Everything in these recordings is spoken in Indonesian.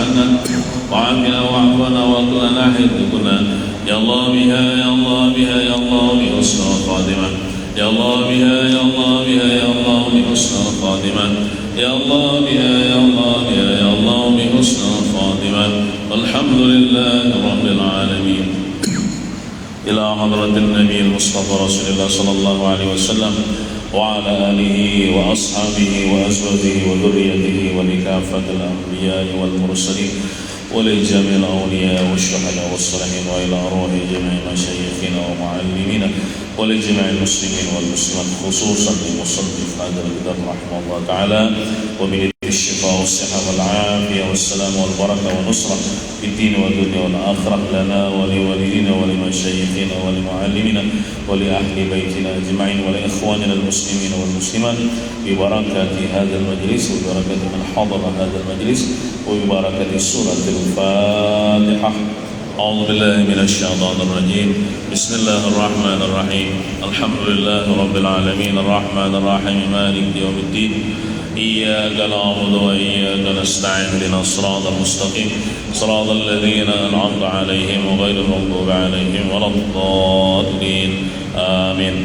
عنا وعافنا واعف عنا واغفر لنا حرمنا يا الله بها يا الله بها يا الله بحسن الخاتمة يا الله بها يا الله بها يا الله بحسن الخاتمة يا الله بها يا الله بها يا الله بحسن الخاتمة والحمد لله رب العالمين. إلى حضرة النبي المصطفى رسول الله صلى الله عليه وسلم وعلى آله وأصحابه وأزواجه وذريته ولكافة الأنبياء والمرسلين ولجميع الأولياء والشهداء والصالحين وإلى أرواح جميع مشايخنا ومعلمينا ولجميع المسلمين والمسلمات خصوصا لمصنف هذا الكتاب رحمه الله تعالى وبه الشفاء والصحة والعافية والسلام والبركة والنصرة في الدين والدنيا والآخرة لنا ولوالدينا ولمشايخنا ولمعلمينا ولأهل بيتنا أجمعين ولإخواننا المسلمين والمسلمات ببركة هذا المجلس وببركة من حضر هذا المجلس وببركة سورة الفاتحة. أعوذ بالله من الشيطان الرجيم. بسم الله الرحمن الرحيم. الحمد لله رب العالمين الرحمن الرحيم مالك يوم الدين إياك نعبد وإياك نستعين اهدنا الصراط المستقيم صراط الذين أنعمت عليهم غير المغضوب عليهم ولا الضالين آمين.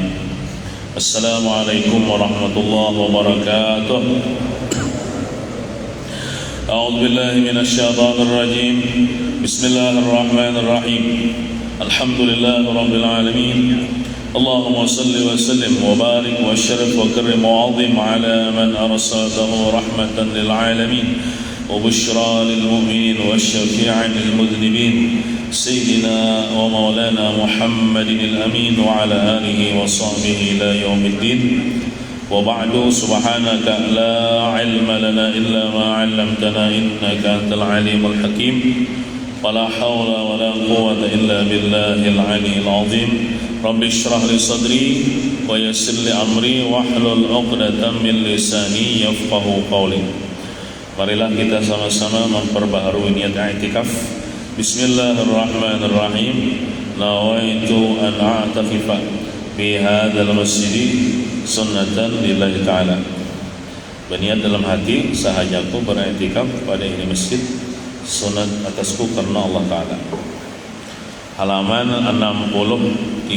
السلام عليكم ورحمة الله وبركاته. أعوذ بالله من الشيطان الرجيم. بسم الله الرحمن الرحيم. الحمد لله رب العالمين اللهم صل وسلم وبارك وشرف وكرم وعظم على من أرسله رحمة للعالمين وبشرى للمؤمنين والشفيع للمذنبين سيدنا ومولانا محمد الأمين وعلى آله وصحبه إلى يوم الدين. وبعد سبحانك لا علم لنا إلا ما علمتنا إنك أنت العليم الحكيم ولا حول ولا قوة إلا بالله العلي العظيم. رب اشرح لي صدري ويسر لي أمري واحلل عقدة من لساني يفقهوا قولي. Marilah kita sama-sama memperbaharui niat i'tikaf. Bismillahirrahmanirrahim. Nawaitu an a'takifa fi hadzal masjid sunnatan lillahi ta'ala. Berniat dalam hati sahajaku beriktikaf pada ini masjid sunat atasku karena Allah Ta'ala. Halaman 63.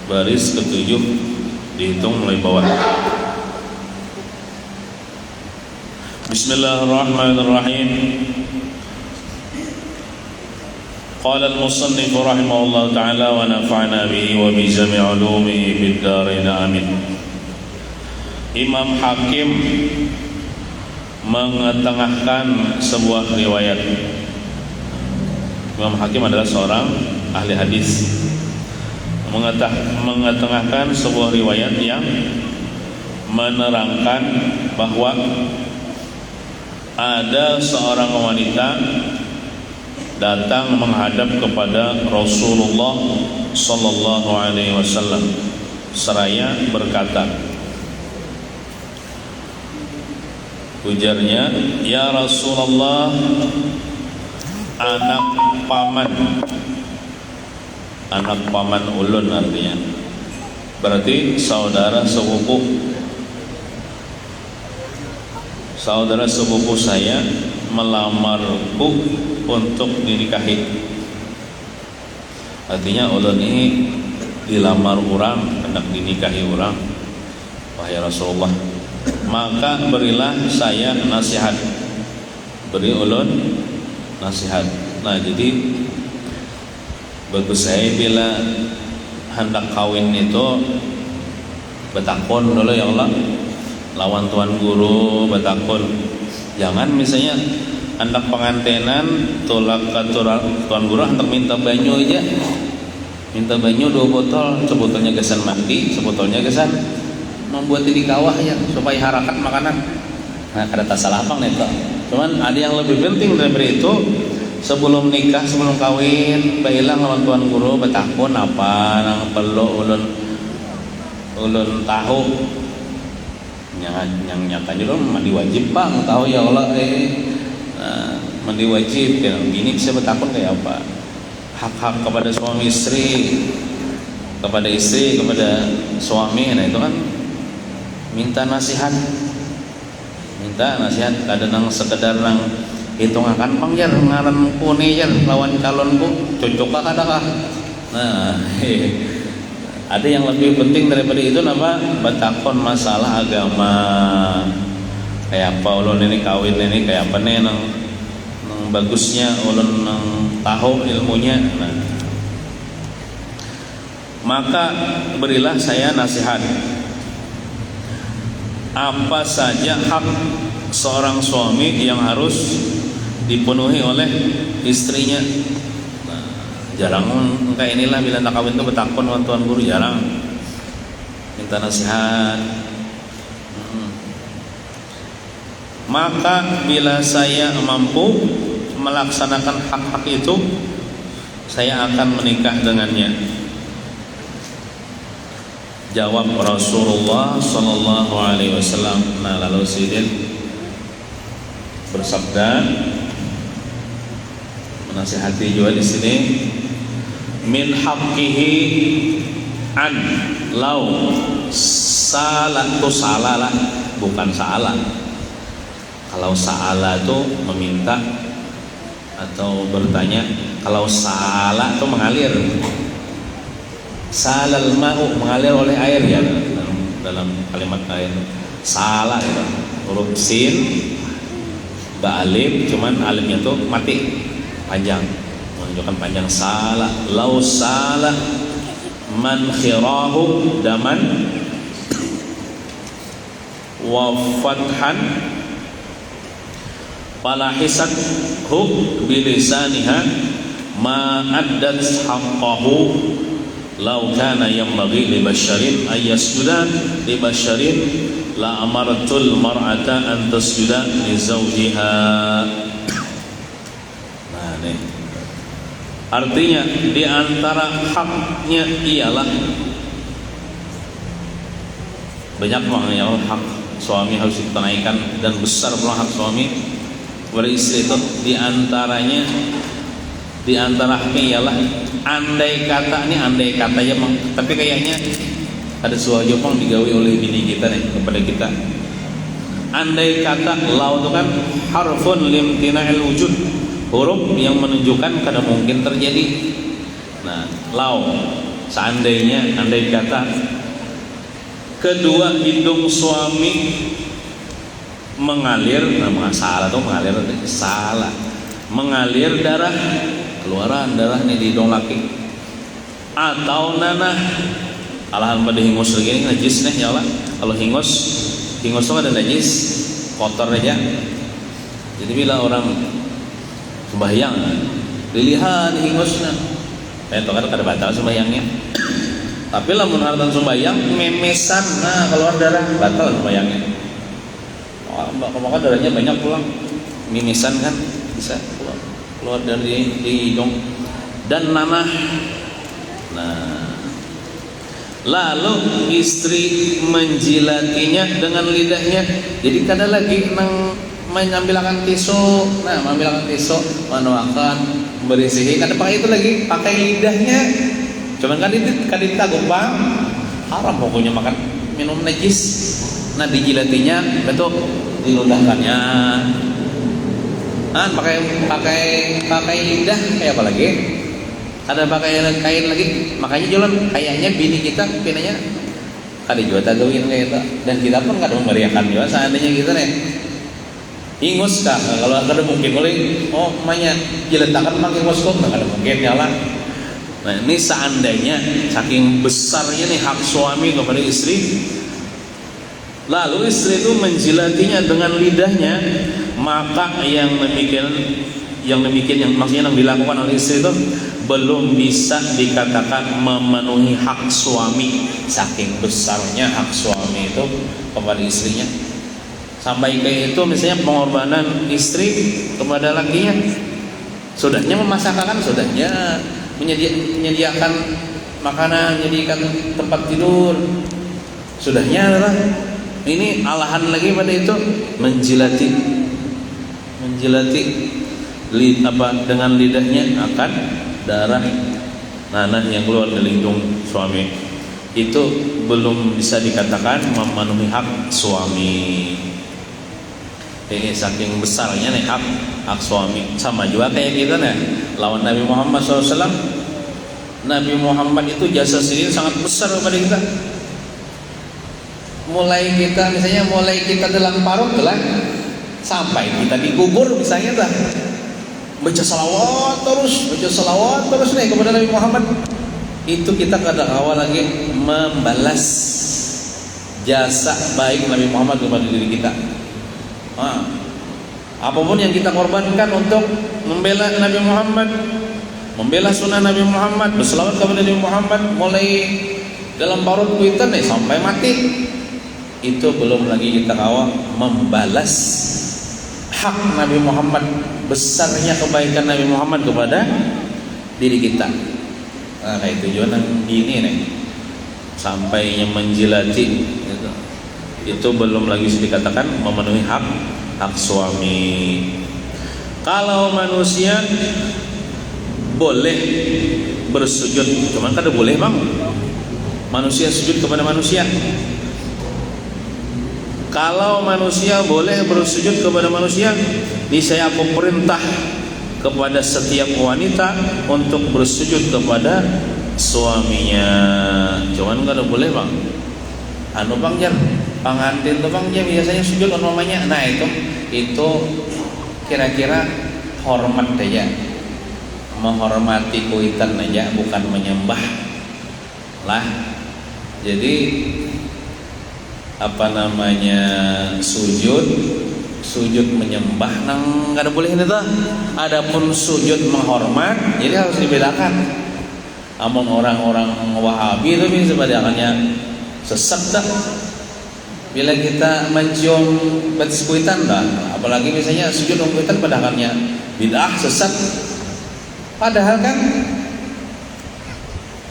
Baris ke-7 dihitung mulai bawah. Bismillahirrahmanirrahim. قال المصنف رحمه الله تعالى ونفعنا به وبجميع علومه في الدارين آمين. Imam Hakim mengetengahkan sebuah riwayat. Imam Hakim adalah seorang ahli hadis. Mengetengahkan sebuah riwayat yang menerangkan bahwa ada seorang wanita datang menghadap kepada Rasulullah sallallahu alaihi wasallam seraya berkata, ujarnya, ya Rasulullah, anak paman ulun artinya berarti saudara sepupu saya melamarku untuk dinikahi. Artinya ulun ini dilamar orang, hendak dinikahi orang. Wahai Rasulullah, maka berilah saya nasihat. Beri ulun nasihat. Nah, jadi bagus saya bila hendak kawin itu betakon dulu ya Allah, lawan tuan guru betakon. Jangan misalnya hendak pengantenan tolak ke tuan guru hendak minta banyu aja, minta banyu 2 botol, sebetulnya gesan mandi, sebetulnya gesan membuat di kawah ya supaya harakat makanan. Nah, ada tak salah apa nih Pak? Cuman ada yang lebih penting dari itu. Sebelum nikah, sebelum kawin, bailang lawan tuan guru betakun apa nang perlu ulun tahu. Yang nyata juga mandi wajib Pak, tahu ya Allah mandi wajib ya. Ini bisa betakun kayak apa? Hak-hak kepada suami istri, kepada istri, kepada suami, nah itu kan minta nasihat, kadang sekedar nang hitung akan pangjar ngaran kune jar lawan calonku cocok kadakah. Nah, ada yang lebih penting daripada itu apa? Batakon masalah agama. Kayak apa ulun ini kawin ini kayak apa nih nang bagusnya ulun nang tahu ilmunya. Nah, maka berilah saya nasihat. Apa saja hak seorang suami yang harus dipenuhi oleh istrinya. Nah, jarang kayak inilah bila tak kawin itu betakon tuan guru, jarang minta nasihat. Maka bila saya mampu melaksanakan hak-hak itu, saya akan menikah dengannya. Jawab Rasulullah sallallahu alaihi wasallam. Nah, lalu Sidin bersabda, menasihati juga di sini, min haqqihi an lau salah tu salah lah, bukan salah. Kalau salah itu meminta atau bertanya, kalau salah itu mengalir. Salal ma'u, mengalir oleh air ya, dalam kalimat air. Salah itu huruf sin ba alif, cuman alifnya tuh mati panjang, menunjukkan panjang. Salah, lau salah man khirahu daman wa fathan palahisat hu bilisaniha ma addat haqqahu lau kana yanbaghi li basyarin ay yasjuda li basyarin la amartul mar'ata an tasjuda li zawjiha. Nah, nih artinya di antara haknya ialah banyak maknanya hak suami harus ditunaikan dan besar pula hak suami kepada istri itu. Di antara haknya ialah andai kata ya bang, tapi kayaknya ada sebuah Jepang digawe oleh bini kita nih kepada kita. Andai kata lau itu kan harfun limtina'il wujud, huruf yang menunjukkan kada mungkin terjadi. Nah, lau seandainya, andai kata kedua hidung suami mengalir, nah salah tuh mengalir darah, keluaran darah nih di hidung laki, atau nanah alahan pada hingus lagi ini najis nih ya Allah. Kalau hingus tuh ada najis, kotor aja. Jadi bila orang sembahyang dilihat hingusnya, itu kan kada batal sembahyangnya. Tapi lamun hartan sembahyang memesan, nah keluar darah, batal sembahyangnya. Maka darahnya banyak pulang, mimisan kan bisa keluar dari hidung dan nanah. Nah, lalu istri menjilatinya dengan lidahnya. Jadi kada lagi mengambilkan tisu, manuakan, berisihi, kada pakai itu lagi, pakai lidahnya. Cuman kan ditaguk bang, haram pokoknya makan minum najis. Nah, dijilatinya betul, diludahkannya. Pakai lidah kayak apa lagi? Ada pakai kain lagi. Makanya jalan kayaknya bini kita pinanya kada juga tagawin kayak itu. Dan kita pun kada memberiakan juga seandainya gitu nih. Ingus kah? Kalau kada mungkin oleh emaknya jilatakan pakai ingus kok kada mungkin jalan. Nah, ini seandainya saking besarnya nih hak suami kepada istri, lalu istri itu menjilatinya dengan lidahnya, maka yang demikian yang maksudnya yang dilakukan oleh istri itu belum bisa dikatakan memenuhi hak suami. Saking besarnya hak suami itu kepada istrinya, sampai kayak itu misalnya pengorbanan istri kepada lakinya, sudahnya memasakkan, sudahnya menyediakan makanan, menyediakan tempat tidur, sudahnya adalah ini alahan lagi pada itu menjilati dengan lidahnya akan darah nanah yang keluar dari hidung suami. itu belum bisa dikatakan memenuhi hak suami. Ini saking besarnya nih hak suami. Sama juga kayak kita nih lawan Nabi Muhammad SAW. Nabi Muhammad itu jasa sendiri sangat besar kepada kita. Mulai kita dalam parut lah, sampai kita dikubur misalnya dah, baca salawat terus nih kepada Nabi Muhammad. Itu kita kadang awal lagi membalas jasa baik Nabi Muhammad kepada diri kita. Apapun yang kita korbankan untuk membela Nabi Muhammad, membela sunnah Nabi Muhammad, berselawat kepada Nabi Muhammad, mulai dalam parut kuitan nih sampai mati, itu belum lagi kita kawal membalas hak Nabi Muhammad, besarnya kebaikan Nabi Muhammad kepada diri kita. Nah itu juga ini nih, sampainya menjilati gitu. Itu belum lagi dikatakan memenuhi hak suami. Kalau manusia boleh bersujud, cuman kada boleh bang manusia sujud kepada manusia. Kalau manusia boleh bersujud kepada manusia, niscaya aku perintah kepada setiap wanita untuk bersujud kepada suaminya. Cuman kada boleh bang bang jar pengantin tuh bang jar biasanya sujud namanya. Nah itu kira-kira hormat aja, menghormati kuitan aja, bukan menyembah lah. Jadi sujud menyembah nang kada boleh itu. Adapun sujud menghormat, jadi harus dibedakan. Among orang-orang Wahabi itu sebenarnya sesat dah. Bila kita mencium batis kuitan dah, apalagi misalnya sujud kuitan padahalnya bid'ah, sesat. Padahal kan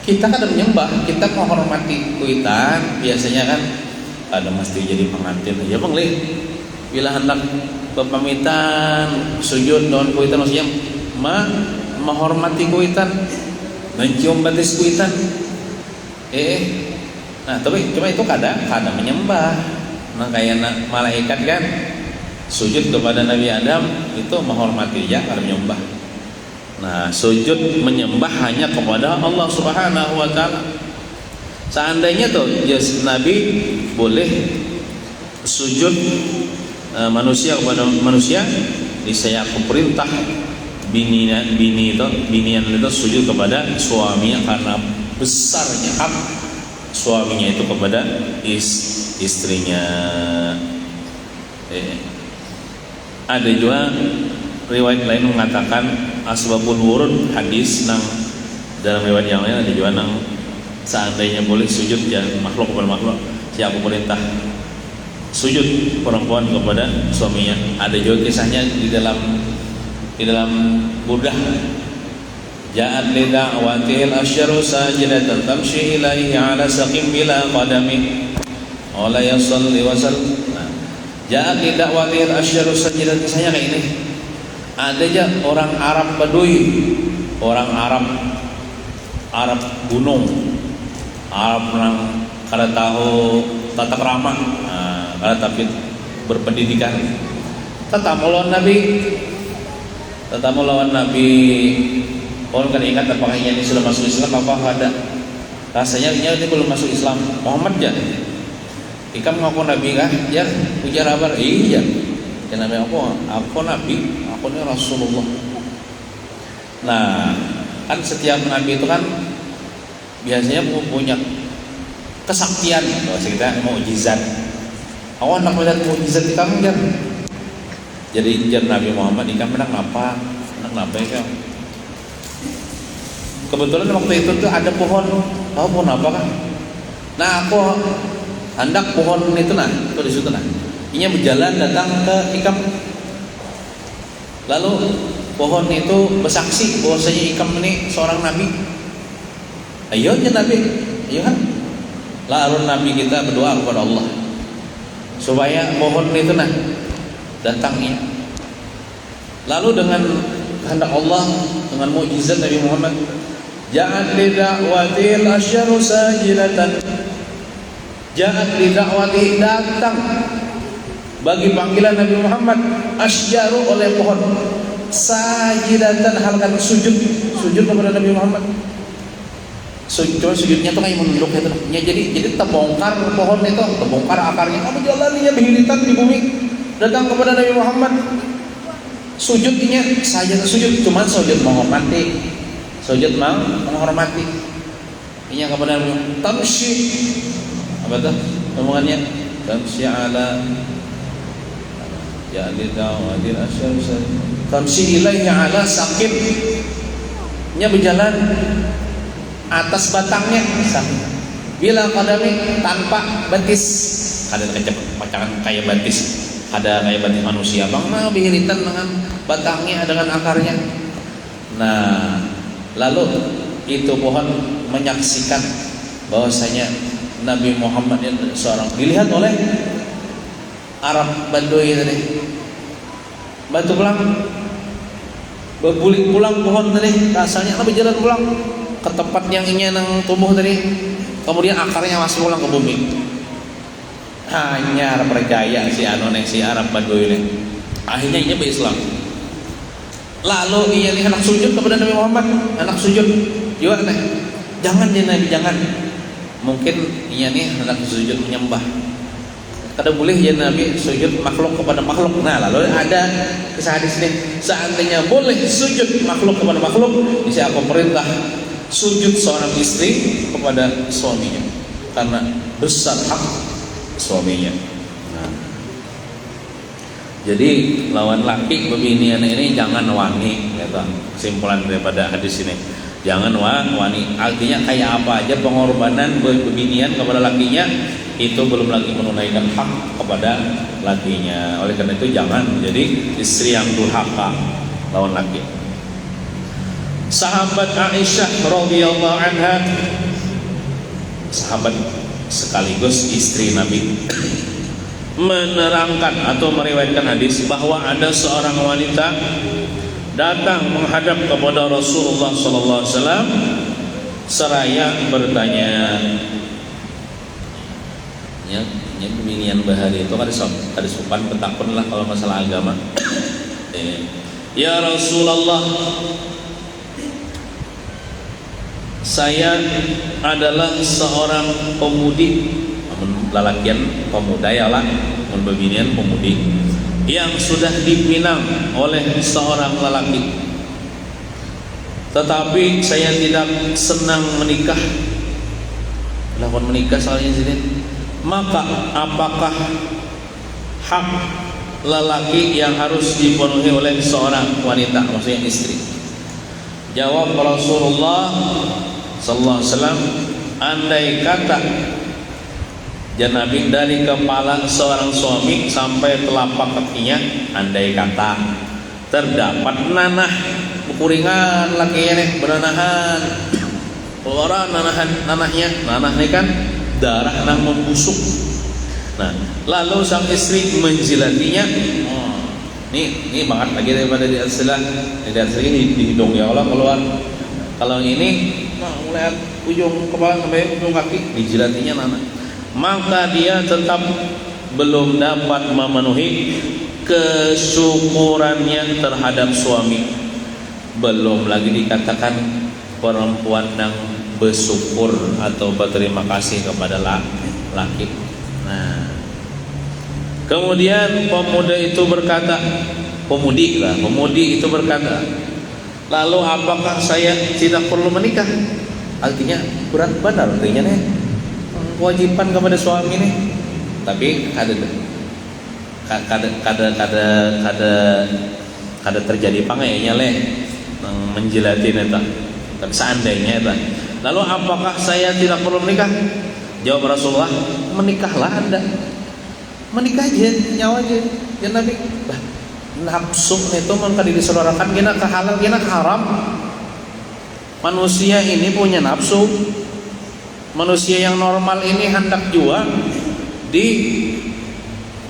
kita kada menyembah, kita menghormati kuitan. Biasanya kan ada mesti jadi pengantin aja bang leh. Bila hendak berpamitan sujud daun kuitan, maksudnya menghormati kuitan, mencium batis kuitan. Nah tapi cuma itu kada menyembah. Nah kayak malaikat kan sujud kepada Nabi Adam, itu menghormati ya, kada menyembah. Nah sujud menyembah hanya kepada Allah Subhanahu wa ta'ala. Seandainya tuh Nabi boleh sujud manusia kepada manusia, niscaya aku perintah binian itu sujud kepada suaminya, karena besarnya hak suaminya itu kepada istrinya. Ada juga riwayat lain mengatakan asbabul wurud, hadis nang dalam riwayat yang lain ada juga nang seandainya boleh sujud ya makhluk kepada makhluk, siapa perintah sujud perempuan kepada suaminya. Ada juga kisahnya di dalam Burdah. Ja'at li da'watil asyru sajidatan tamshi ilaihi ala saqim bila qadami wa la yusalli wa sallam. Ja'at li da'watil asyru sajidatan, kisahnya kayak ini. Ada aja orang Arab Badui, orang Arab gunung, Arab yang kada tahu tata krama, kada tapi berpendidikan. Tetamu lawan Nabi, orang kan ingat apakah ini sudah masuk Islam apa ada? Rasanya ini belum masuk Islam. Muhammad ya. Ikam ngaku Nabi kah? Ya, ujar apa? Iya. Ya Nabi aku Nabi, aku ini Rasulullah. Nah, kan setiap Nabi itu kan biasanya punya kesaktian, bahasa kita mukjizat. Awak nak melihat mukjizat di kamu kan? Jadi jar Nabi Muhammad ikam nak apa ya? Kebetulan waktu itu tuh ada pohon, tahu pohon apa kan? Nah aku hendak pohon itu tuh di situ Inya berjalan datang ke ikam. Lalu pohon itu bersaksi bahwasanya ikam ini seorang nabi. Ayo aja nabi, ayo kan? Lalu nabi kita berdoa kepada Allah supaya pohon itu datangnya. Lalu dengan kehendak Allah, dengan mukjizat Nabi Muhammad, Ja'at li da'watil asyaru sajidatan. Ja'at li da'wati, datang bagi panggilan Nabi Muhammad asyaru oleh pohon sajidatan, halkan sujud kepada Nabi Muhammad. Cuma sujudnya tuh kayak menunduk itu. Ya, jadi terbongkar pohon itu, terbongkar akarnya. Kamu jalaninya berhilitan di bumi, datang kepada Nabi Muhammad. Sujudnya saja sujud, cuma sujud menghormati. Ini kepada Nabi Muhammad. Tamshi, apa tuh omongannya? Tamshi ala ya lidawil asyar. Tamshi ilainya ala sakit. Nya berjalan atas batangnya bila kadami tanpa batis, ada kecepatan kayak batis, ada kayak batis manusia bang, nah bihiritan dengan batangnya dengan akarnya. Nah lalu itu pohon menyaksikan bahwasanya Nabi Muhammad itu seorang, dilihat oleh Arab Badui tadi, batu pulang berbulik pulang pohon tadi, asalnya Nabi jalan pulang ke tempat yang ingin tumbuh tadi, kemudian akarnya masuk pulang ke bumi. Hanya percaya si Arab Badui ini. Akhirnya ia berislam. Lalu ia lihat anak sujud kepada Nabi Muhammad, anak sujud juga nih. Jangan ya Nabi, jangan. Mungkin ia nih anak sujud menyembah. Kada boleh ya Nabi sujud makhluk kepada makhluk. Nah lalu ada kisah hadis ini, seandainya boleh sujud makhluk kepada makhluk, bisa aku perintah sujud seorang istri kepada suaminya karena besar hak suaminya. Nah, jadi lawan laki bebinian ini jangan wani, gitu. Kesimpulan daripada hadis ini, jangan wani. Artinya kayak apa aja pengorbanan bebinian kepada lakinya itu belum lagi menunaikan hak kepada lakinya. Oleh karena itu jangan menjadi istri yang durhaka lawan laki. Sahabat Aisyah radhiyallahu anha, sahabat sekaligus istri Nabi, menerangkan atau meriwayatkan hadis bahwa ada seorang wanita datang menghadap kepada Rasulullah sallallahu alaihi wasallam seraya bertanya. Ya, pemilihan bahari itu ada sopan petakun lah kalau masalah agama. Ya Rasulullah, saya adalah seorang pemudi, lalakian pemuda ya lah, membebinian pemudi yang sudah dipinang oleh seorang lelaki, tetapi saya tidak senang menikah. Lakukan menikah soalnya sini. Maka apakah hak lelaki yang harus dipenuhi oleh seorang wanita, maksudnya istri? Jawab Rasulullah sallallahu alaihi wasallam, andai kata Nabi dari kepala seorang suami sampai telapak kakinya, andai kata terdapat nanah kuringan lakinya nih, beranahan orang nanah ini kan darah nang membusuk. Nah lalu sang istri menjilatinya. Ini banget lagi daripada di arsila ini di hidung ya Allah keluar. Kalau ini mulai ujung kepala sampai ujung kaki dijilatinya nanah, maka dia tetap belum dapat memenuhi kesyukurannya terhadap suami. Belum lagi dikatakan perempuan yang bersyukur atau berterima kasih kepada laki. Nah, kemudian pemudi itu berkata, lalu apakah saya tidak perlu menikah? Artinya berat benar artinya nih kewajiban kepada suami nih. Tapi kada terjadi pangainya leh menjelatin itu. Tapi seandainya itu, lalu apakah saya tidak perlu menikah? Jawab Rasulullah, menikahlah Anda. Menikah aja, nyawa aja. Ya Nabi, nafsu itu maka disaudarakan kena ke halal, kena ke haram. Manusia ini punya nafsu. Manusia yang normal ini hendak juga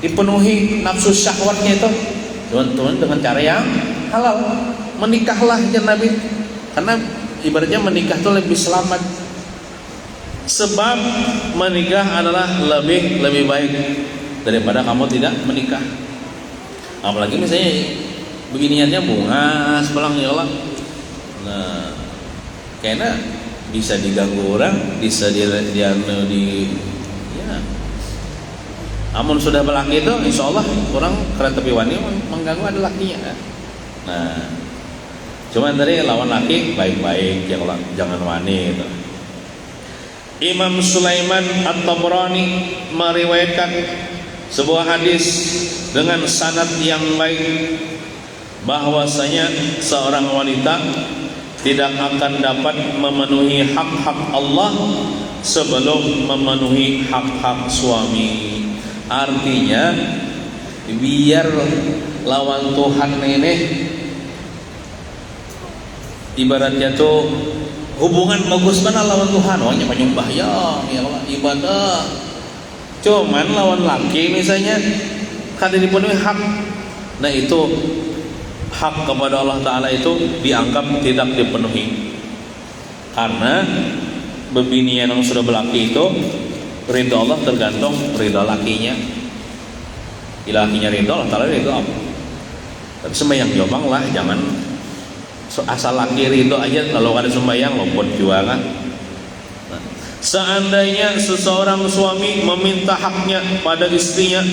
dipenuhi nafsu syahwatnya itu, teman-teman, dengan cara yang halal. Menikahlah ya Nabi, karena ibaratnya menikah itu lebih selamat. Sebab menikah adalah lebih baik daripada kamu tidak menikah. Apalagi misalnya beginiannya bunga sebelang ya Allah. Nah, kayaknya bisa diganggu orang, bisa di ya. Amun sudah berlaki itu, insya Allah orang keren tapi wani mengganggu ada lakinya. Nah, cuman tadi lawan laki baik-baik, jangan wani itu. Imam Sulaiman At-Tabrani meriwayatkan sebuah hadis dengan sanad yang baik bahwasanya seorang wanita tidak akan dapat memenuhi hak-hak Allah sebelum memenuhi hak-hak suami. Artinya biar lawan Tuhan ini ibaratnya tuh hubungan bagus mana lawan Tuhan, hanya penyembah ya Allah ibadah. Cuman lawan laki misalnya kada dipenuhi hak, nah itu hak kepada Allah Ta'ala itu dianggap tidak dipenuhi. Karena bebinian yang sudah berlaki itu ridha Allah tergantung ridha lakinya. Bila lakinya ridha, Allah Ta'ala ridha apa? Tapi sembahyang jomang lah, jangan asal laki ridha aja lalu ada sembahyang luput jualan. Nah, seandainya seseorang suami meminta haknya pada istrinya,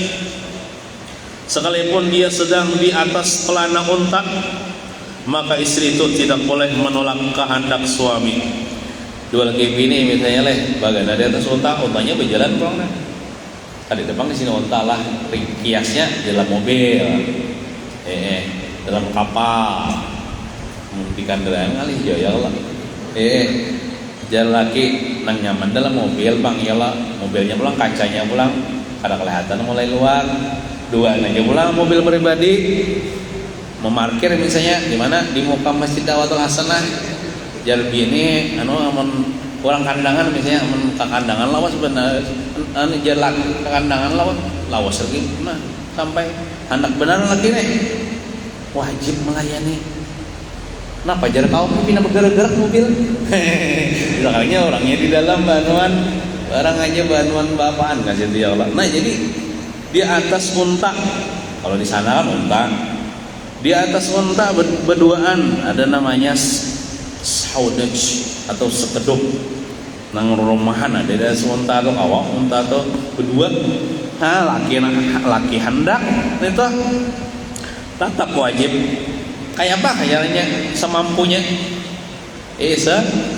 sekalipun dia sedang di atas pelana unta, maka istri itu tidak boleh menolak kehendak suami. Dua laki bini misalnya bagian di atas unta, untanya berjalan pulang nah. Ada depan di sini unta lah, kiasnya dalam mobil, dalam kapal, di kendaraan kali ya Allah. Jalan laki nang nyaman dalam mobil bang iyalah, mobilnya pulang kacanya pulang, ada kelihatan mulai luar. Dua aja pulang mobil pribadi memarkir misalnya di mana di muka Masjid Dawatul Hasanah. Jar bini amun kurang kandangan misalnya amun ka kandangan lawas benar jalan ke kandangan lawas lagi nah sampai hendak benar lagi nih wajib melayani. Kenapa jar kau pindah bergerak mobil? Makanya orangnya di dalam banuan barang aja banuan bapaan kasih itu ya Allah. Nah jadi di atas unta, kalau di sana kan unta, di atas unta berduaan ada namanya saudaj atau sekeduk nang rumahan ada di atas unta tuh awak unta tuh berdua, laki hendak itu tetap wajib kayak apa kayaknya semampunya,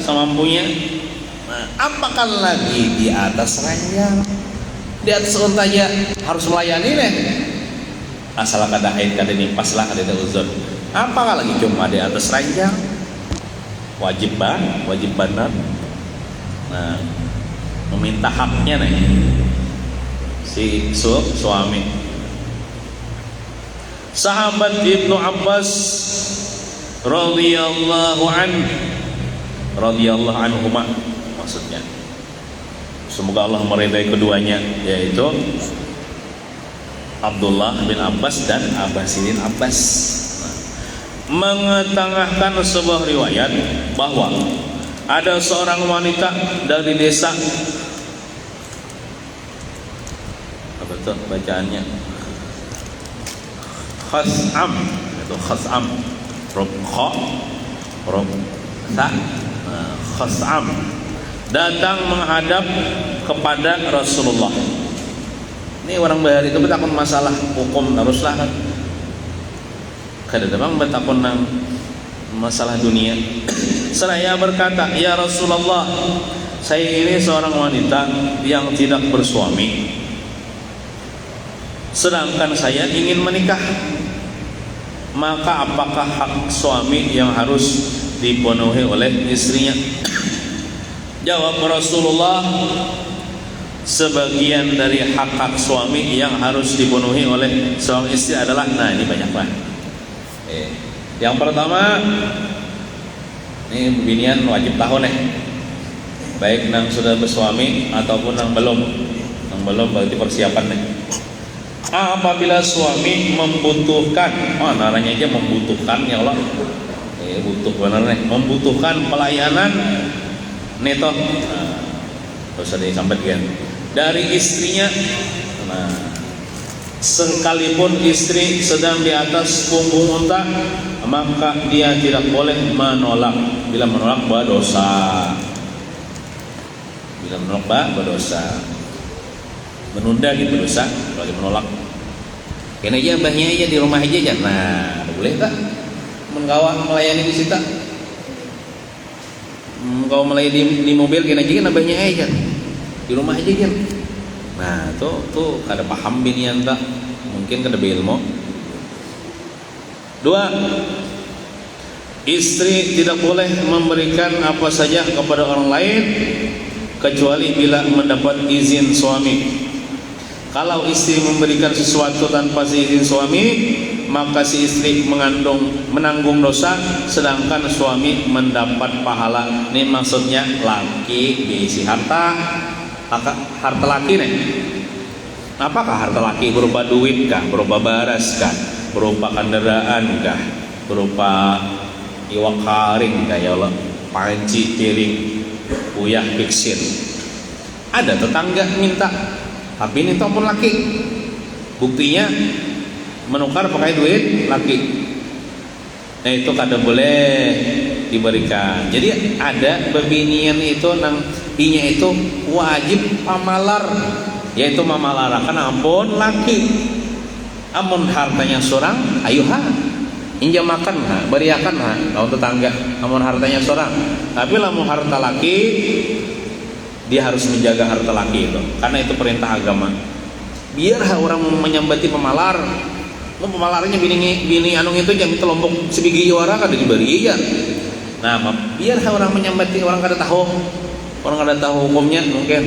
semampunya. Nah, apakah lagi di atas ranjang? Di atas unta aja harus melayani nih. Asal kada haid kada nifas lah kada uzur. Apakah lagi cuma di atas ranjang? Wajib benar. Nah, meminta haknya nih si suami. Sahabat Ibnu Abbas radhiyallahu anhuma maksudnya. Semoga Allah meridai keduanya, yaitu Abdullah bin Abbas dan Abbasidin Abbas, mengetengahkan sebuah riwayat bahwa ada seorang wanita dari desa, apa tuh bacaannya? Khas'am, itu Khas'am, Khas'am datang menghadap kepada Rasulullah. Ini orang bayar itu bertakun masalah hukum haruslah kan. Kadang-kadang bertakun masalah dunia. Seraya berkata, ya Rasulullah, saya ini seorang wanita yang tidak bersuami, sedangkan saya ingin menikah. Maka apakah hak suami yang harus dipenuhi oleh istrinya? Jawab Rasulullah, sebagian dari hak-hak suami yang harus dipenuhi oleh seorang istri adalah, nah ini banyaklah. Yang pertama, ini binian wajib tahu nih, baik nang sudah bersuami ataupun nang belum berarti persiapan nih. Apabila suami membutuhkan, naranya aja membutuhkan ya Allah, butuh bener nih, membutuhkan pelayanan neto. Nah, usah disampaikan dari istrinya. Nah, sekalipun istri sedang di atas punggung unta, maka dia tidak boleh menolak. Bila menolak berdosa. Bila menolak berdosa. Menunda gitu dosa. Kalau menolak, kena aja mbahnya aja di rumah aja. Nah, boleh tak? Mengawal melayani di situ. Kau melayani di mobil kena aja kan abahnya aja. Di rumah aja kan. Nah, tuh kada paham binian tak, mungkin kada berilmu. 2. Istri tidak boleh memberikan apa saja kepada orang lain kecuali bila mendapat izin suami. Kalau istri memberikan sesuatu tanpa izin suami, maka si istri menanggung dosa, sedangkan suami mendapat pahala. Ini maksudnya laki bisi harta laki nih. Apakah harta laki berupa duit kah, berupa baras kah, berupa kendaraan kah, berupa iwak karing kah, ya Allah, panci, piring, uyah, piksin. Ada tetangga minta, tapi ini pun laki. Buktinya menukar pakai duit laki. Nah, itu kada boleh diberikan. Jadi ada bebinian itu nang inya itu wajib pamalar, yaitu mamalarakan ampun laki. Amun hartanya seorang, ayo injam makan beriakan kalau tetangga. Amun hartanya seorang, tapi lamun harta laki, dia harus menjaga harta laki itu, karena itu perintah agama. Biar orang menyambati pemalar, pemalarnya bini anu itu jam itu lombok sebigi orang kada diberi ya. Nah, biar orang menyambati, orang kada tahu, orang kada tahu hukumnya mungkin.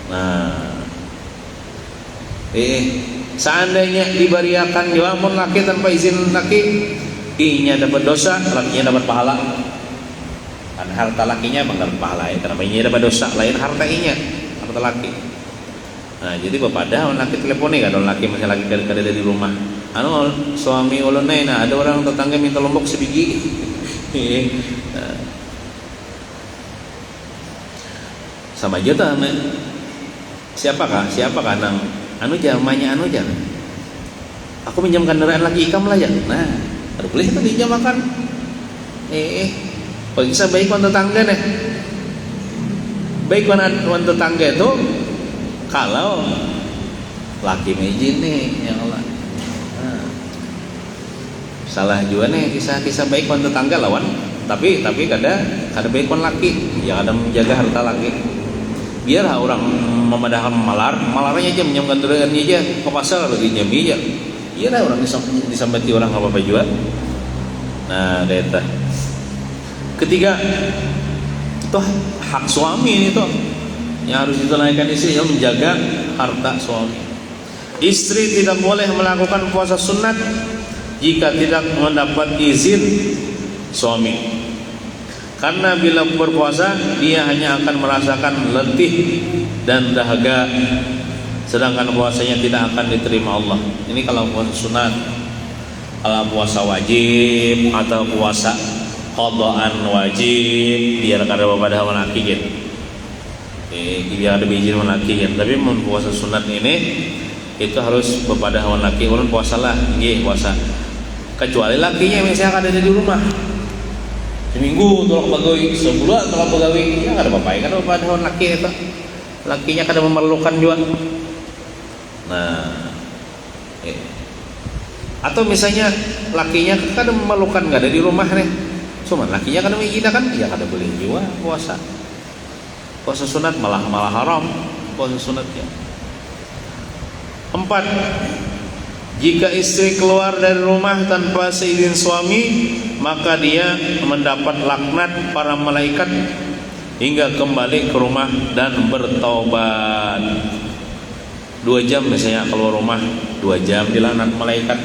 Nah, seandainya diberiakan juga pun laki tanpa izin laki, inya dapat dosa, lakinya dapat pahala. Kan harta lakinya bakal pahala ya, karena inya dapat dosa, lain harta inya, harta laki. Nah, jadi bapada orang laki teleponi kan, orang laki masih lagi kada di rumah. Anu suami ulun nah, ada orang tetangga minta lombok sebiji. Nah, sama aja tuh, siapakah nang anu jamanya anu jangan. Aku minjam kendaraan lagi ikam lah ya. Nah, harus boleh itu dijamakan. Bisa baik wan tetangga nih. Baik wan tetangga itu kalau laki izin nih, ya Allah. Nah, salah juga nih kisah baik wan tetangga lawan, tapi kada baik wan laki, ya kada menjaga harta laki. Biar orang memadahkan malarnya aja menyamkan kendaraan aja ke pasar lagi nyami aja. Biar orang disambati orang apa juga. Nah, data. Ketiga, itu hak suami ini tuh yang harus ditunaikan istri, yang menjaga harta suami. Istri tidak boleh melakukan puasa sunat jika tidak mendapat izin suami. Karena bila berpuasa dia hanya akan merasakan letih dan dahaga, sedangkan puasanya tidak akan diterima Allah. Ini kalau puasa sunat. Kalau puasa wajib atau puasa qadaan wajib, biar kada pada laki gitu. Biar ada izin laki gitu. Tapi mun puasa sunat ini itu harus bepada hawan laki. Ulun puasalah, nggih puasa. Kecuali lakinya misalnya kada ada di rumah. Seminggu tolak pegawai, sebulan tolak pegawai, ya kada apa-apa, kada bepada hawan laki itu. Lakinya kada memerlukan juga. Nah, atau misalnya lakinya kada memerlukan, nggak ada di rumah nih, cuma lakinya kada mengizinkan, ya kada boleh juga puasa. Puasa sunat malah haram puasa sunatnya. 4. Jika istri keluar dari rumah tanpa seizin suami, maka dia mendapat laknat para malaikat hingga kembali ke rumah dan bertaubat. 2 jam misalnya keluar rumah, 2 jam dilaknat malaikat.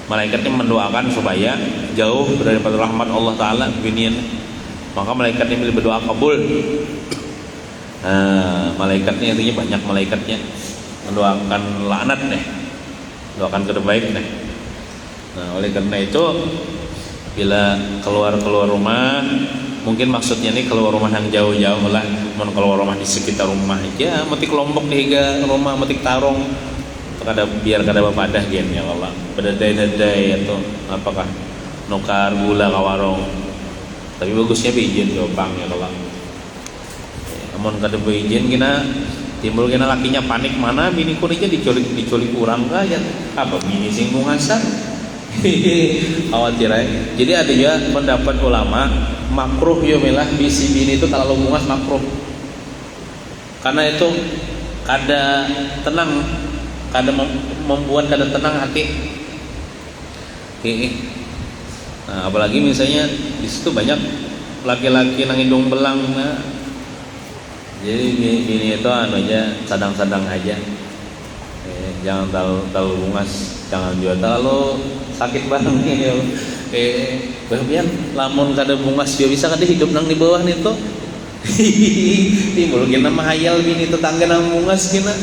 Malaikatnya mendoakan supaya jauh daripada rahmat Allah Ta'ala binian. Maka malaikatnya berdoa kabul. Nah, malaikatnya intinya banyak malaikatnya mendoakan laknat nih, doakan kebaik nih. Nah, oleh karena itu bila keluar rumah, mungkin maksudnya nih keluar rumah yang jauh-jauh lah, mau keluar rumah di sekitar rumah aja, metik Lombok dihiga rumah, metik Tarong, biar kada bapadah gen ya Allah, bedadai atau apakah nukar gula ka warung, tapi bagusnya bijin jopang ya Allah. Amun kada beizin kena timbul kena lakinya panik, mana bini kurinya diculik kurang kah ya, apa bini singgung asal khawatir aja. Jadi ada juga pendapat ulama makruh yo milah bisi bini itu terlalu bungas makruh, karena itu kada tenang, kada membuat kada tenang hati. Nah, apalagi misalnya di situ banyak laki-laki nang hidung belang, nah, jadi bini itu anu aja sadang-sadang aja, jangan terlalu bungas, jangan juga terlalu sakit banget ya. Bagian lamun kada bungas dia bisa kada hidup nang di bawah nih tuh. Timbul kena mahayal bini tetangga nang bungas kena.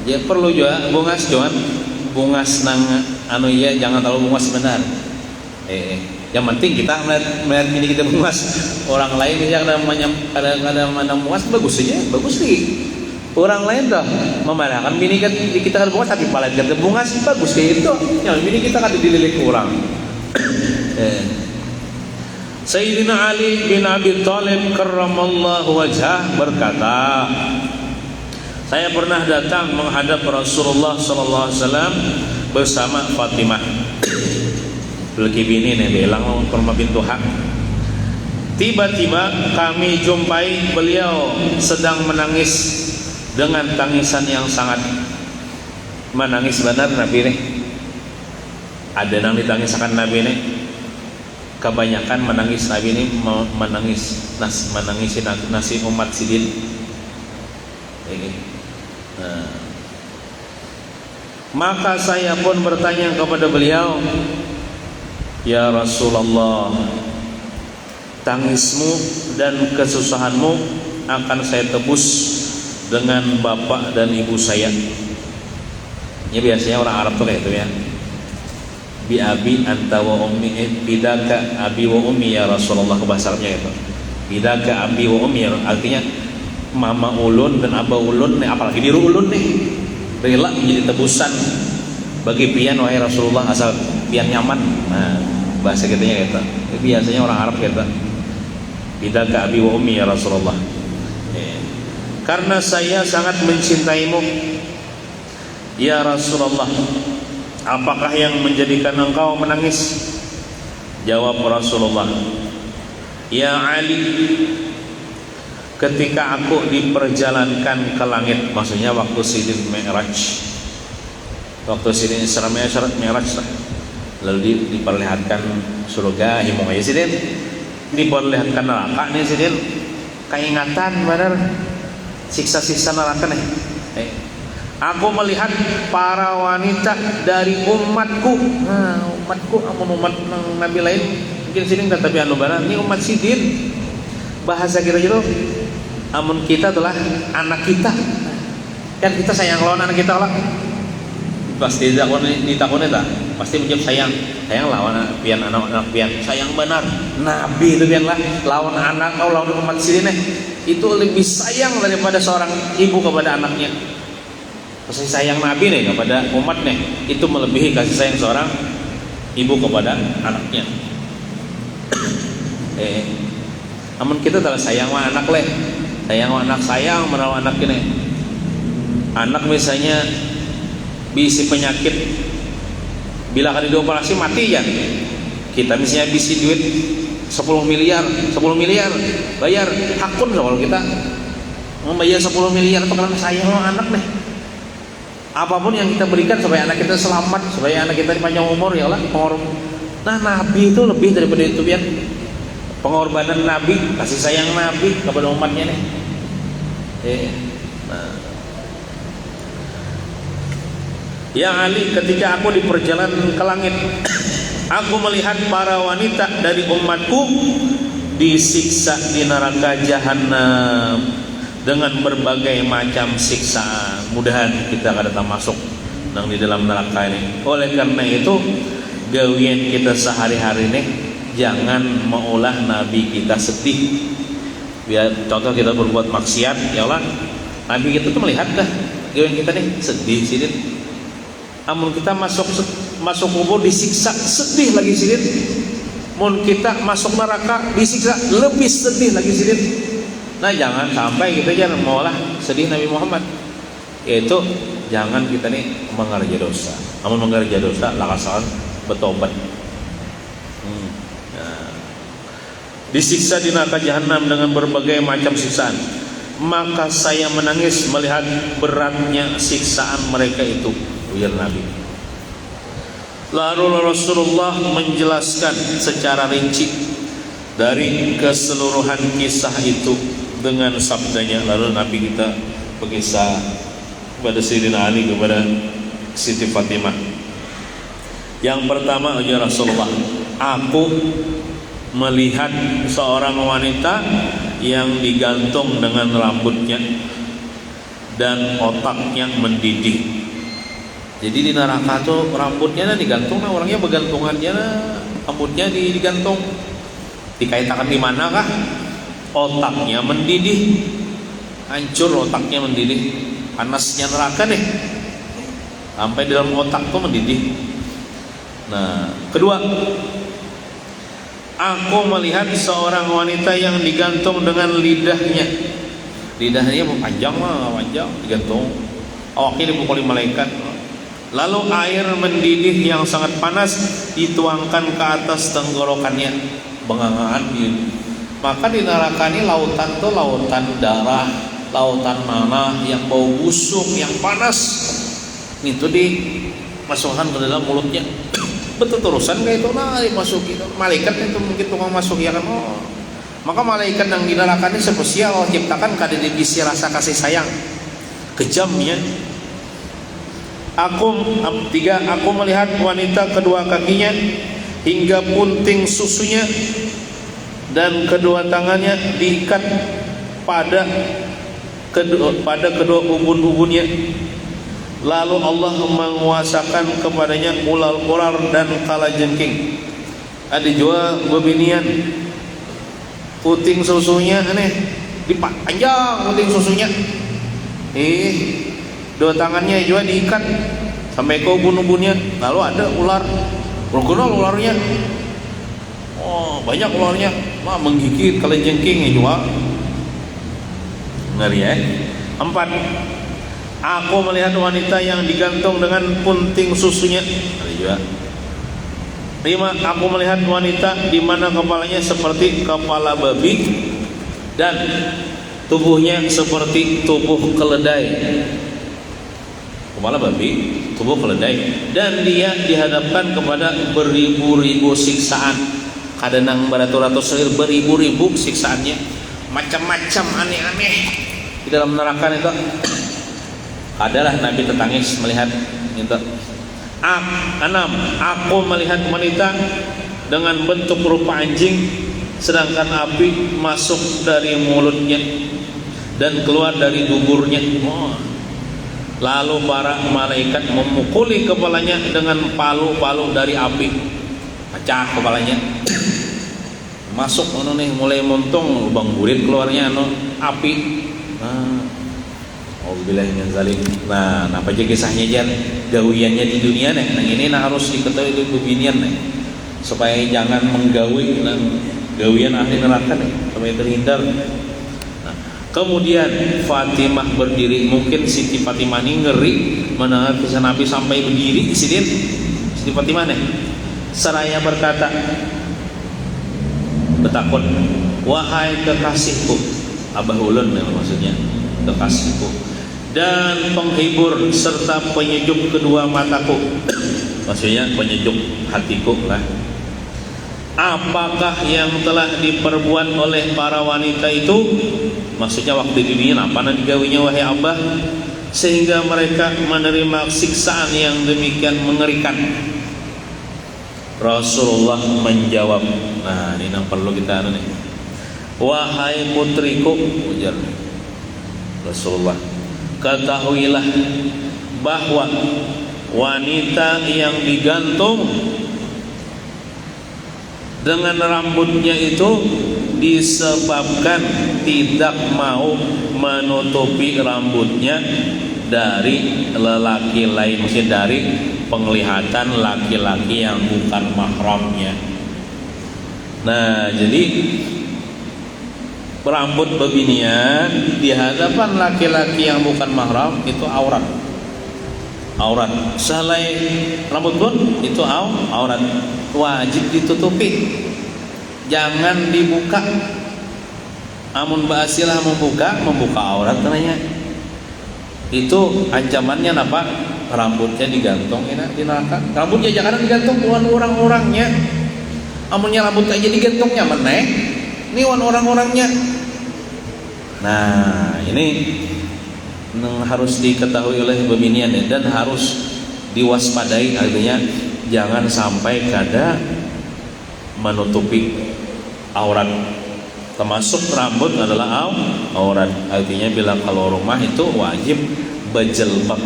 Ya perlu juga bungas cuman bungas nang anu ya, jangan terlalu bungas benar. Yang penting kita melihat bini kita bungas, orang lain yang ada bungas bagus aja, bagus nih. Orang lain dah memarahkan bini kita kan bungas, tapi paling kita bungas bagus kayak itu. Yang bini kita kan dililik orang. Sayyidina Ali bin Abi Thalib karramallahu wajhah berkata, saya pernah datang menghadap Rasulullah sallallahu alaihi wasallam bersama Fatimah. Laki bini nih bilang kurma pintu hak. Tiba-tiba kami jumpai beliau sedang menangis dengan tangisan yang sangat menangis benar Nabi nih. Ada yang ditangiskan Nabi nih. Kebanyakan menangis Nabi ini menangis nasi umat sidin. Nah. Maka saya pun bertanya kepada beliau, ya Rasulullah, tangismu dan kesusahanmu akan saya tebus dengan bapak dan ibu saya. Ini biasanya orang Arab tuh kayak itu ya. Bi abi anta wa ummi, bidaka abi wa ummi ya Rasulullah, ke bahasa Arabnya itu. Bidaka abi wa ummi, artinya mama ulun dan abah ulun nih, apalagi diru ulun nih, rela menjadi tebusan bagi pian wahai Rasulullah, asal pian nyaman. Nah, bahasa kitanya gitu. Biasanya orang Arab gitu. Bidaka abi wa ummi ya Rasulullah. Karena saya sangat mencintaimu ya Rasulullah, apakah yang menjadikan engkau menangis? Jawab Rasulullah, ya Ali, ketika aku diperjalankan ke langit, maksudnya waktu Sidin Mi'raj, waktu Sidin Isra Mi'raj lah, lalu diperlihatkan surga, himungnya Sidin, diperlihatkan neraka nih Sidin, keingatan benar siksa-siksa neraka nih. Aku melihat para wanita dari umatku. Nah, umatku, amun umat Nabi lain mungkin Sidin tetapi anu benar, ini umat Sidin. Bahasa kita gitu, amun kita adalah anak kita, kan kita sayang lawan anak kita lah. Pasti ditakoni tak? Pasti menjawab sayang lawan pian anak pian, sayang benar. Nabi itu pian lah lawan anak kau lawan umat Sidin itu lebih sayang daripada seorang ibu kepada anaknya. Kasih sayang Nabi nih kepada umat nih itu melebihi kasih sayang seorang ibu kepada anaknya. Namun kita telah sayang sama anak leh, sayang sama anak, sayang merawat anak ini. Anak misalnya bisi penyakit, bila akan dioperasi mati ya. Kita misalnya bisi duit 10 miliar bayar hakun kalau kita membayar 10 miliar itu karena sayang sama anak nih. Apapun yang kita berikan supaya anak kita selamat, supaya anak kita panjang umur ya Allah, nah Nabi itu lebih daripada itu ya. Pengorbanan Nabi, kasih sayang Nabi kepada umatnya nih. Ya Ali, ketika aku di perjalanan ke langit, aku melihat para wanita dari umatku disiksa di neraka jahanam dengan berbagai macam siksaan. Mudahan kita akan datang masuk di dalam neraka ini. Oleh karena itu, gawian kita sehari-hari nih, jangan maulah Nabi kita sedih. Biar contoh kita berbuat maksiat, ya Allah, Nabi kita tuh melihat dah gawian kita nih sedih sidin. Amun kita masuk kubur disiksa, sedih lagi sidin. Mun kita masuk neraka disiksa, lebih sedih lagi sidin. Nah, jangan sampai kita jangan maulah sedih Nabi Muhammad. Yaitu jangan kita nih mengerja dosa. Amun mengerja dosa, lakasan bertobat. Nah, disiksa di neraka jahanam dengan berbagai macam siksaan. Maka saya menangis melihat beratnya siksaan mereka itu, ujar Nabi. Lalu Rasulullah menjelaskan secara rinci dari keseluruhan kisah itu dengan sabdanya. Lalu Nabi kita berkisah kepada Sayyidina Ali, kepada Siti Fatimah. Yang pertama, ya Rasulullah, aku melihat seorang wanita yang digantung dengan rambutnya dan otaknya mendidih. Jadi di neraka tuh rambutnya digantung, nah orangnya bergantungannya, rambutnya digantung. Dikaitakan di manakah? Otaknya mendidih, hancur otaknya mendidih. Panasnya neraka nih, sampai di dalam otak tuh mendidih. Nah, kedua, aku melihat seorang wanita yang digantung dengan lidahnya. Lidahnya panjang digantung. Awaknya dipukuli malaikat. Lalu air mendidih yang sangat panas dituangkan ke atas tenggorokannya, bengangan gitu. Maka di neraka ini lautan tuh lautan darah, lautan nanah yang bau busuk, yang panas. Itu dimasukkan ke dalam mulutnya. Betul terusan kayak itu, nah dimasuki malaikat itu mungkin tukang masuk ya kan. Oh, maka malaikat yang di neraka ini spesial Allah ciptakan kada divisi rasa kasih sayang, kejamnya. Aku melihat wanita kedua kakinya hingga punting susunya dan kedua tangannya diikat pada kedua ubun-ubunnya. Lalu Allah menguasakan kepadanya ular-ular dan kalajengking. Ada juga bebinian puting susunya aneh, dipanjang puting susunya. Dua tangannya juga diikat sampai ke ubun-ubunnya. Lalu ada ular, berkenal ularnya. Oh, banyak ularnya, menggigit kalajengking juga. Ngeri ya. 4. Aku melihat wanita yang digantung dengan punting susunya. Ada juga. 5. Aku melihat wanita di mana kepalanya seperti kepala babi dan tubuhnya seperti tubuh keledai. Kepala babi, tubuh keledai, dan dia dihadapkan kepada beribu-ribu siksaan. Kadang beratus-ratus beribu-ribu siksaannya, macam-macam aneh-aneh di dalam neraka itu. Adalah Nabi tertangis melihat itu. 6. Aku melihat wanita dengan bentuk rupa anjing, sedangkan api masuk dari mulutnya dan keluar dari duburnya. Lalu para malaikat memukuli kepalanya dengan palu-palu dari api, pecah kepalanya. Masuk mulai montung lubang burit keluarnya api. Alhamdulillah zalim. Nah, apa aja kisahnya jan gawiannya di dunia nih. Nah ini harus diketahui itu bebinian nih, supaya jangan menggawi dan gawian ahli neraka nih, supaya terhindar. Nah, kemudian Fatimah berdiri. Mungkin Siti Fatimah ini ngeri mendengar kisah Nabi sampai berdiri. Siti Fatimah nih seraya berkata, bertakun, wahai kekasihku, Abah Ulun maksudnya, kekasihku dan penghibur serta penyejuk kedua mataku, maksudnya penyejuk hatiku lah. Apakah yang telah diperbuat oleh para wanita itu, maksudnya waktu di dunia apa yang digawinya wahai Abah, sehingga mereka menerima siksaan yang demikian mengerikan? Rasulullah menjawab, nah ini yang perlu kita nih, wahai putriku, ujar Rasulullah, ketahuilah bahwa wanita yang digantung dengan rambutnya itu disebabkan tidak mau menutupi rambutnya dari lelaki lain, maksudnya dari penglihatan laki-laki yang bukan mahramnya. Nah, jadi rambut bebinian di hadapan laki-laki yang bukan mahram itu aurat. Selain rambut pun itu aurat, wajib ditutupi, jangan dibuka. Amun basilah membuka aurat namanya. Itu ancamannya apa? Rambutnya digantung di neraka. Rambutnya jangan digantung bukan orang-orangnya. Amunnya rambut aja digantungnya meneh, ini orang-orangnya. Nah, ini harus diketahui oleh bebinian ya, dan harus diwaspadai, artinya jangan sampai kada menutupi aurat. Termasuk rambut adalah aurat, artinya bila kalau rumah itu wajib berjilbab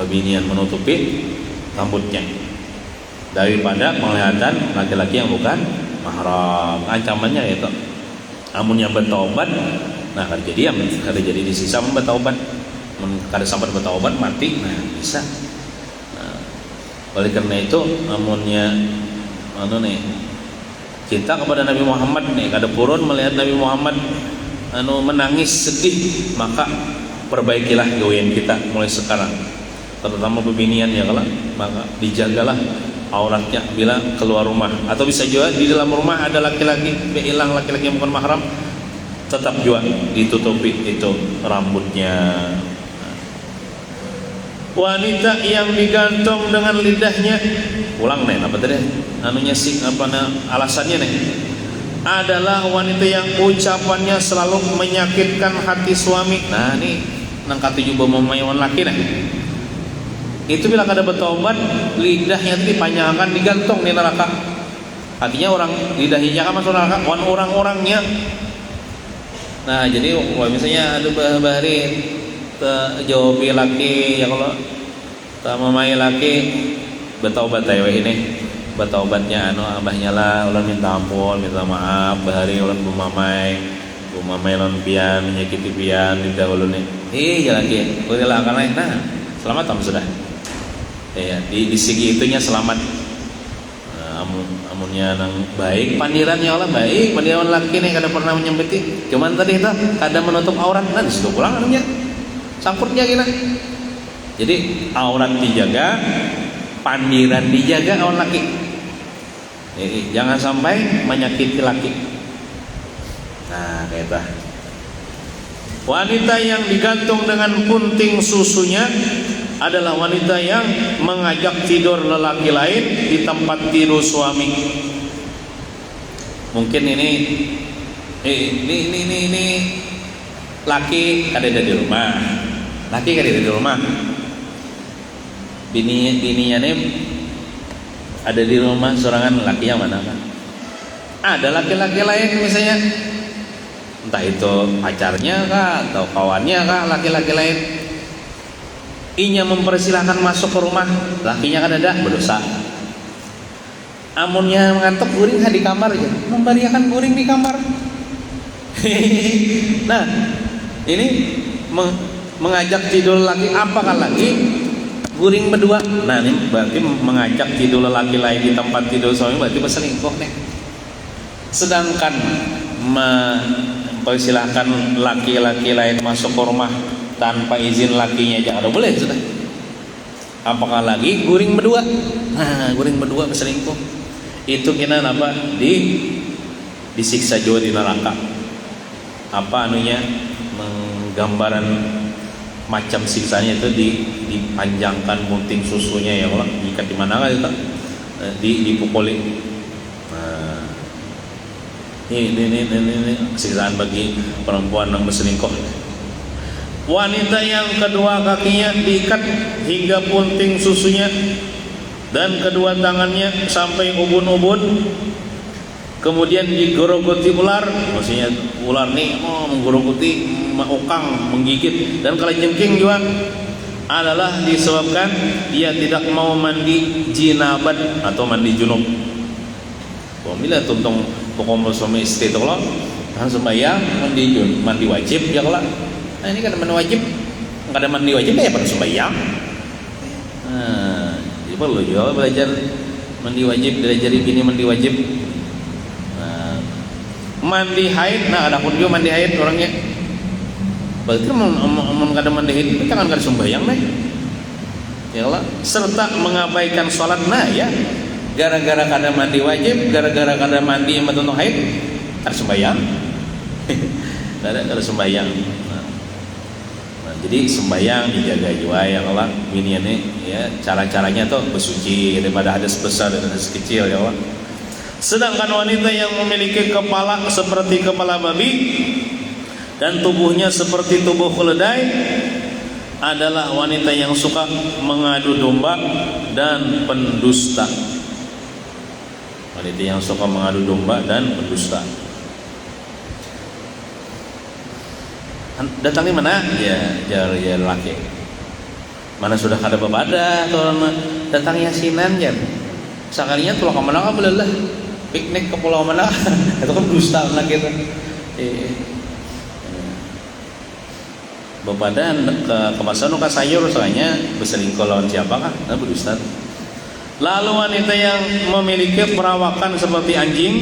bebinian, menutupi rambutnya daripada penglihatan laki-laki yang bukan mahram. Ancamannya itu amunnya bertaubat, nah kada jadi disisa bertaubat, kada sampai bertaubat mati, nah bisa. Nah, oleh karena itu amunnya cinta kepada Nabi Muhammad nih, kada purun melihat Nabi Muhammad menangis sedih, maka perbaikilah gawean kita mulai sekarang, terutama bebinian ya, kalau maka dijagalah auratnya bila keluar rumah, atau bisa juga di dalam rumah ada laki-laki, hilang laki-laki yang bukan mahram, tetap juga ditutupi itu rambutnya. Wanita yang digantung dengan lidahnya, ulang nih apa tadi alasannya nih, adalah wanita yang ucapannya selalu menyakitkan hati suami. Nah ini nangkati juga memayawan laki nih. Itu bila kada bertobat, lidahnya itu dipanjangkan, digantung di neraka. Artinya orang lidahnya jangan masuk neraka, orang-orangnya. Nah jadi misalnya ada bahari jawabi laki ya, kalau tak memai laki bertaubat ayo ini, bertaubatnya abahnya lah, ulan minta ampun, minta maaf, bahari ulan bumamai ulan pian menyakiti pian lidah ulun nih. Ya laki, ulah akan lain. Nah selamat tam sudah. Ya, di segi itunya selamat. Amunnya nang baik pandirannya Allah baik, pandiran laki nih kada pernah menyempiti, cuman tadi itu kada menutup aurat, nah disitu pulang anunya sangkutnya gini. Jadi aurat dijaga, pandiran dijaga orang laki. Jangan sampai menyakiti laki. Nah kayak itu. Wanita yang digantung dengan punting susunya adalah wanita yang mengajak tidur lelaki lain di tempat tidur suami. Mungkin ini laki kada ada di rumah, laki kada ada di rumah, bininya nih ada di rumah sorangan, laki yang mana kan? Ada laki-laki lain misalnya, entah itu pacarnya kah atau kawannya kah, laki-laki lain. Inya mempersilahkan masuk ke rumah, lakinya kan ada berdosa. Amunnya ngantuk guring di kamar aja, memberiakan guring di kamar. Nah, ini mengajak tidur laki, apakah laki guring berdua? Nah, ini berarti mengajak tidur laki lain di tempat tidur suami, berarti berselingkuh nih. Sedangkan mempersilahkan laki-laki lain masuk ke rumah tanpa izin lakinya aja ada boleh sudah. Apakah lagi guring berdua? Nah, guring berdua berselingkuh. Itu kena apa? Disiksa juga di neraka. Apa anunya? Menggambaran macam siksanya itu dipanjangkan gunting susunya ya Allah. Ikat di mana kan itu? Dipukuli. Nah, ini siksaan bagi perempuan yang berselingkuh. Wanita yang kedua kakinya diikat hingga punting susunya dan kedua tangannya sampai ubun-ubun, kemudian digerogoti ular, maksudnya ular nih menggerogoti, mengukang, menggigit, dan kalau jengking juga adalah disebabkan dia tidak mau mandi jinabat atau mandi junub. Bila tuntong pokok suami istri itu kalau kan sembahyang mandi wajib ya kalau. Nah ini kan mandi wajib, nggak ada mandi wajib ya pada sembahyang. Nah, jadi perlu juga belajar mandi wajib, belajar bini mandi wajib. Nah, mandi haid, nah ada pun juga mandi haid orangnya. Berarti mau nggak ada mandi haid, kan nggak ada sembahyang nih. Ya Allah, serta mengabaikan sholat, nah ya gara-gara kada mandi wajib, gara-gara kada mandi yang betul haid, kada sembahyang, kada sembahyang. Nah, jadi sembahyang dijaga juga ya Allah, ini ya cara-caranya tuh bersuci daripada hadas besar dan hadas kecil ya Allah. Sedangkan wanita yang memiliki kepala seperti kepala babi dan tubuhnya seperti tubuh keledai adalah wanita yang suka mengadu domba dan pendusta. Wanita yang suka mengadu domba dan pendusta. Datang di mana? Ya laki. Mana sudah kada babada atau datang yasinan ya. Sekalinya tulang ke mana boleh lah. Piknik ke pulau mana? Itu kan dusta anak itu. Bapadan ke pasar nuka sayur soalnya berselingkuh lawan siapakah? Nah berdusta. Lalu wanita yang memiliki perawakan seperti anjing,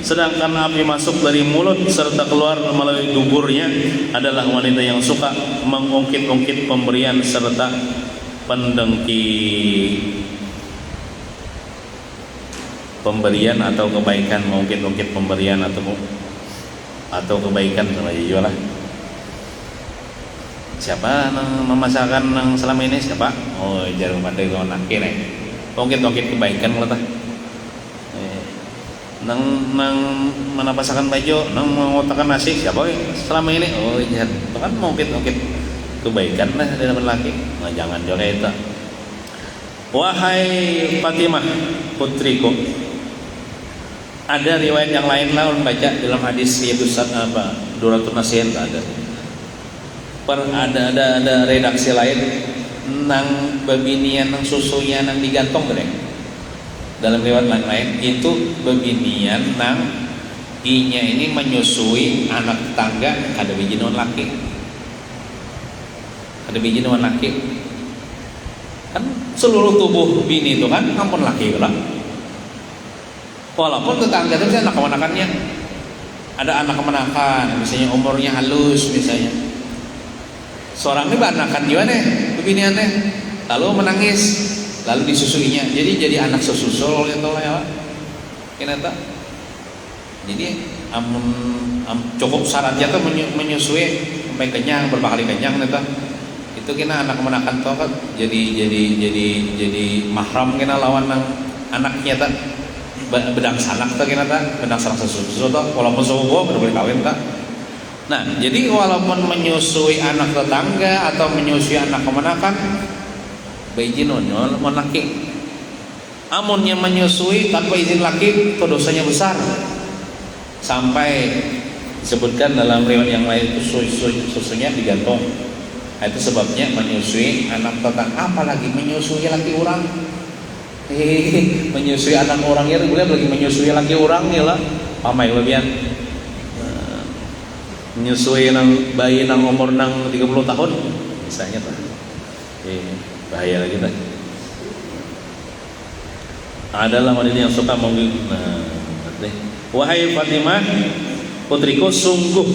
sedangkan api masuk dari mulut serta keluar melalui duburnya adalah wanita yang suka mengungkit-ungkit pemberian serta pendengki pemberian atau kebaikan, mengungkit-ungkit pemberian atau kebaikan sama juga lah. Siapa yang memasakkan yang selama ini siapa? Oh jarum pandai kau nak kira. Ongkit kebaikan kalau tah. Nang mana pasakan baju, nang mengotakkan nasi siapa? Selama ini oh jahat. Kan ongkit kebaikan lah dari laki. Nah jangan juga itu. Wahai Fatimah putriku, ada riwayat yang lain lah baca dalam hadis yaitu apa? Duratun Nasihin ada. Ada redaksi lain nang bebinian nang susunya nang digantung gede. Dalam riwayat lain itu bebinian nang inya ini menyusui anak tangga ada biji non laki. Ada biji non laki. Kan seluruh tubuh bini itu kan ampun laki lah. Walaupun tetangga itu anak kemanakannya ada anak kemanakan, misalnya umurnya halus misalnya. Seorang ini beranakan gimana kebiniannya, lalu menangis, lalu disusuinya, jadi anak sesusul gitu lah ya, kenapa? Jadi cukup syaratnya tuh menyusui sampai kenyang, berapa kali kenyang gitu. Itu kena anak menakan tuh kan, jadi mahram kena lawan anaknya tuh, bedang sanak tuh kena tuh, bedang sanak sesusul tuh, walaupun sepupu udah boleh kawin tuh. Nah, jadi walaupun menyusui anak tetangga atau menyusui anak kemenakan, beizin laki. Amunnya menyusui tanpa izin laki, itu dosanya besar. Sampai disebutkan dalam riwayat yang lain itu susunya digantung. Itu sebabnya menyusui anak tetangga, apalagi menyusui laki orang. Menyusui anak orang ya, boleh lagi menyusui laki orang ya lah. Pamai lebihan. Menyusui nang bayi nang umur nang 30 tahun misalnya tuh bahaya lagi tuh. Adalah wanita yang suka wahai Fatimah putriku, sungguh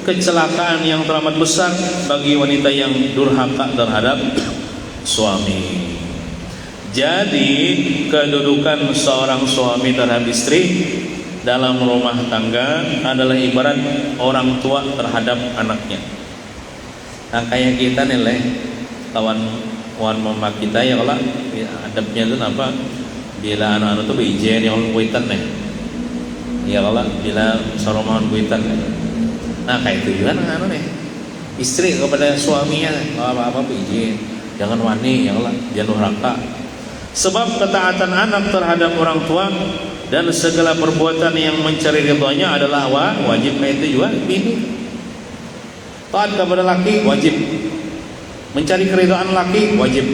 kecelakaan yang teramat besar bagi wanita yang durhaka terhadap suami. Jadi kedudukan seorang suami terhadap istri dalam rumah tangga adalah ibarat orang tua terhadap anaknya. Nah kayak kita nih kawan mama kita ya kalau adabnya itu apa? Bila anak-anak itu bijen yang kuitan nih, ya kalau bila soromahan kuitan. Nah kayak itu juga anak nih istri kepada suaminya apa bijen, jangan wani ya Allah, jangan durhaka. Sebab ketaatan anak terhadap orang tua dan segala perbuatan yang mencari ridhonya adalah wajib. Kayak itu juga bini taat kepada laki wajib, mencari keridhaan laki wajib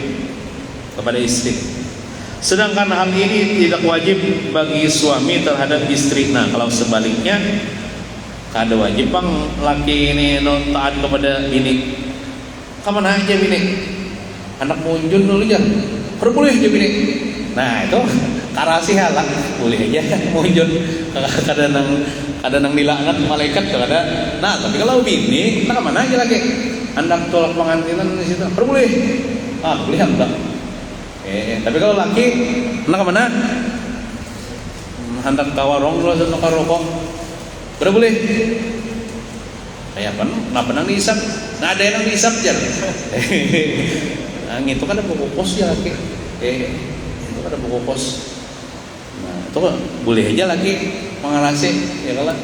kepada istri. Sedangkan hal ini tidak wajib bagi suami terhadap istri. Nah, kalau sebaliknya kada wajib bang laki ini taat kepada bini. Kemana aja bini? Anak munjun dulu aja. Boleh aja bini. Nah, itu karasi halak boleh aja munjun. Kada nang dilaknat malaikat kada. Nah, tapi kalau bini, nah kemana aja lagi? Anak tolak pengantinan di situ. Boleh. Ah, boleh enggak? Tapi kalau laki, nak kemana? Hendak ke warung dulu atau ke rokok, boleh. Kayak apa? Nggak pernah diisap. Nggak ada yang diisap jar. Nah, itu kan ada buku pos ya laki. Itu kan ada buku pos. Nah, itu kan boleh aja laki mengalasi, ya kalau.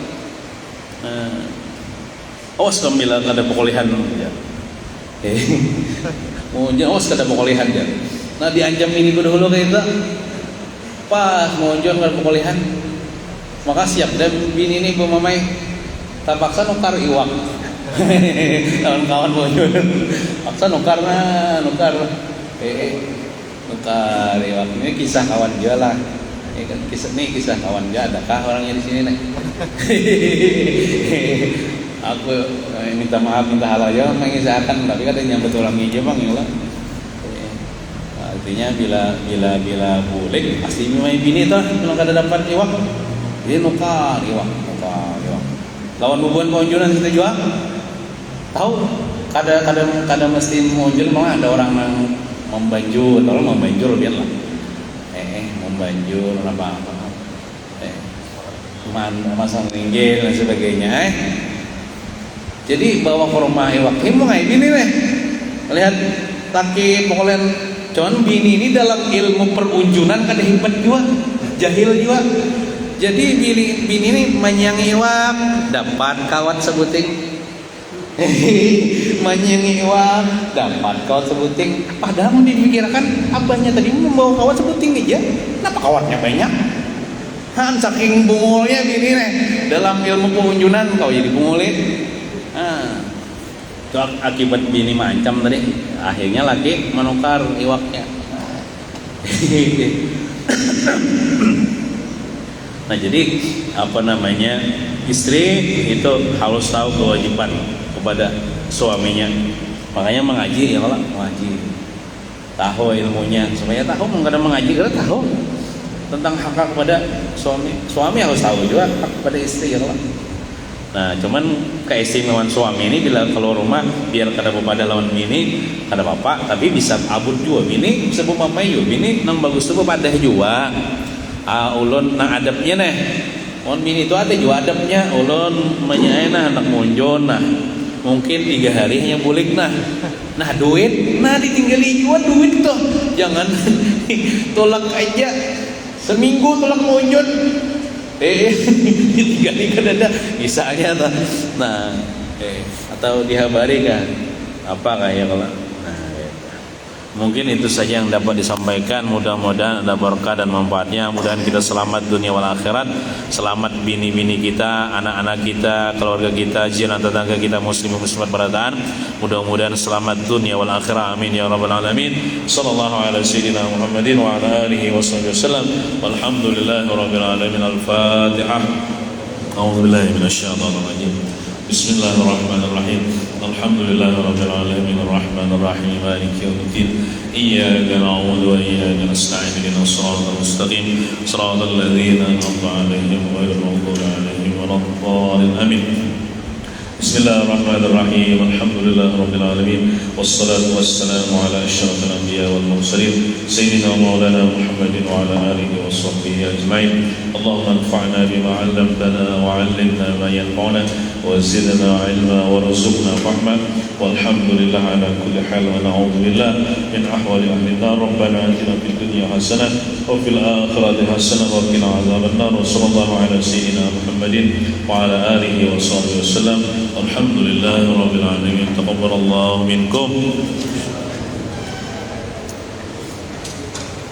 Awas bila ada pemulihan ya. Mau awas kada pemulihan ya. Nah diancam ini dulu kayak itu pas mau jual nggak pemulihan maka siap dan bini ini pemamai terpaksa nukar iwak kawan-kawan mau jual paksa nukar nukar iwak ini kisah kawan dia lah kisah kawan dia adakah orangnya di sini nih aku minta maaf minta halal ya mengisahkan tapi katanya betul orang aja bang ya lah. Artinya bila boleh pasti memang bini tuh kalau kada dapat iwak dia nukar iwak lawan bubuhan pengunjunan kita jual tahu kada mesti mengunjul malah ada orang yang membanjur kalau membanjur biar lah membanjur apa masang ringgil dan sebagainya jadi bawa ke rumah iwak ini mau ngapain bini nih lihat laki pokoknya cuman bini ini dalam ilmu perunjunan kada hebat juga, jahil juga. Jadi bini ini menyangi iwak dapat kawat sebuting. Menyangi iwak dapat kawat sebuting. Padahal dipikirkan abahnya tadi membawa kawat sebuting aja. Kenapa kawatnya banyak? Saking bungulnya bini nih dalam ilmu perunjunan kau jadi bungulin. Itu akibat bini macam tadi akhirnya laki menukar iwaknya. Nah jadi apa namanya istri itu harus tahu kewajiban kepada suaminya makanya mengaji ya kalau mengaji tahu ilmunya supaya tahu mengada mengaji karena tahu tentang hak kepada suami harus tahu juga hak kepada istri ya kalau. Nah cuman keistimewaan suami ini bila keluar rumah biar kada pada lawan bini kada apa-apa tapi bisa abut juga bini bisa pemamai juga bini nang bagus tuh padah juga ulun nang adabnya nih mohon bini itu ada juga adabnya ulun menyain anak munjon nah mungkin 3 hari hanya bulik nah duit nah ditinggali juga duit tuh jangan tolak aja seminggu tolak munjon ditinggali kan ada misalnya nah atau dihabari kan apa kayak kalau mungkin itu saja yang dapat disampaikan mudah-mudahan ada berkah dan manfaatnya mudah-mudahan kita selamat dunia wal akhirat selamat bini-bini kita anak-anak kita keluarga kita jiran tetangga kita muslim muslimat berataan mudah-mudahan selamat dunia wal akhirat amin ya rabbal alamin sallallahu ala sayyidina Muhammadin wa ala alihi washabbihi wasallam walhamdulillahi rabbil alamin al-fatihah a'udzu billahi minasyaitonir rajim bismillahirrahmanirrahim alhamdulillahi rabbil alamin arrahmanir rahim maliki yaumiddin iyyaka na'budu wa iyyaka nasta'in ihdinas siratal mustaqim siratal ladzina an'amta 'alaihim ghairil maghdubi 'alaihim waladdallin amin Bismillahirrahmanirrahim alhamdulillahi rabbil alamin wassalatu wassalamu ala asyrafil anbiya wal mursalin sayyidina maulana Muhammadin wa ala alihi washabbihi ajmain Allahumma anfa'na bima 'allamtana wa 'allimna ma yanfa'una wa zidna 'ilma warzuqna fahma walhamdulillah ala kulli hal wa na'udzu billah min ahwali ahli an-nar rabbana atina fid dunya hasanah wa fil akhirati hasanah wa qina adzaban nar wa sallallahu ala sayyidina Muhammadin wa ala alihi washabbihi wasallam alhamdulillahi rabbil alamin taqabbalallahu minkum